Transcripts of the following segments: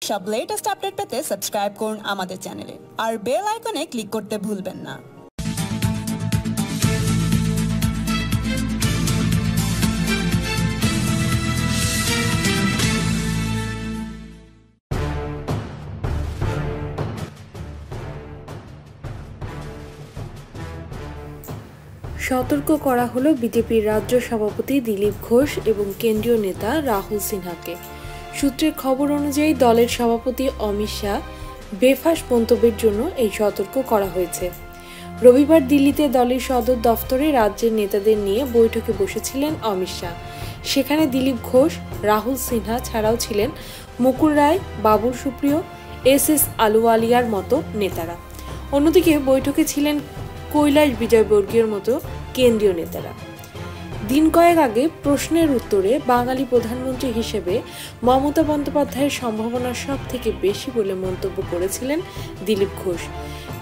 সব latest update পেতে subscribe করুন আমাদের চ্যানেলে আর বেল আইকনে ক্লিক করতে ভুলবেন না। সতর্ক করা হলো বিজেপির রাজ্য সভাপতি দিলীপ ঘোষ এবং কেন্দ্রীয় নেতা রাহুল সিনহাকে। সূত্রের খবর অনুযায়ী দলের সভাপতি অমিত শাহ বেফাঁস মন্তব্যের জন্য এই সতর্ক করা হয়েছে। রবিবার দিল্লিতে দলের সদর দফতরে রাজ্যের নেতাদের নিয়ে বৈঠকে বসেছিলেন অমিত শাহ। সেখানে দিলীপ ঘোষ, রাহুল সিনহা ছাড়াও ছিলেন মুকুল রায়, বাবুল সুপ্রিয়, এস আলুওয়ালিয়ার মতো নেতারা। অন্যদিকে বৈঠকে ছিলেন কৈলাস বিজয়বর্গীয়র মতো কেন্দ্রীয় নেতারা। দিন কয়েক আগে প্রশ্নের উত্তরে বাঙালি প্রধানমন্ত্রী হিসেবে মমতা বন্দ্যোপাধ্যায়ের সম্ভাবনা সব থেকে বেশি বলে মন্তব্য করেছিলেন দিলীপ ঘোষ।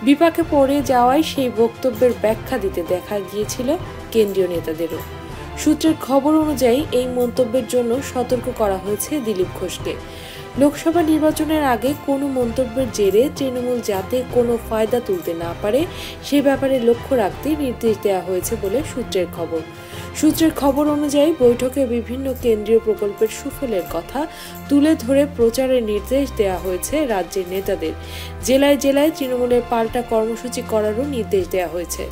বিপাকে পড়ে যাওয়ায় সেই বক্তব্যের ব্যাখ্যা দিতে দেখা গিয়েছিল কেন্দ্রীয় নেতাদেরও। সূত্রের খবর অনুযায়ী এই মন্তব্যের জন্য সতর্ক করা হয়েছে দিলীপ ঘোষকে। লোকসভা নির্বাচনের আগে কোনো মন্তব্যের জেরে তৃণমূল যাতে কোনো ফায়দা তুলতে না পারে সে ব্যাপারে লক্ষ্য রাখতে নির্দেশ দেওয়া হয়েছে বলে সূত্রের খবর অনুযায়ী বৈঠকে বিভিন্ন কেন্দ্রীয় প্রকল্পের সুফলের কথা তুলে ধরে প্রচারের নির্দেশ দেওয়া হয়েছে রাজ্যের নেতাদের। জেলায় জেলায় তৃণমূলের পাল্টা কর্মসূচি করারও নির্দেশ দেওয়া হয়েছে।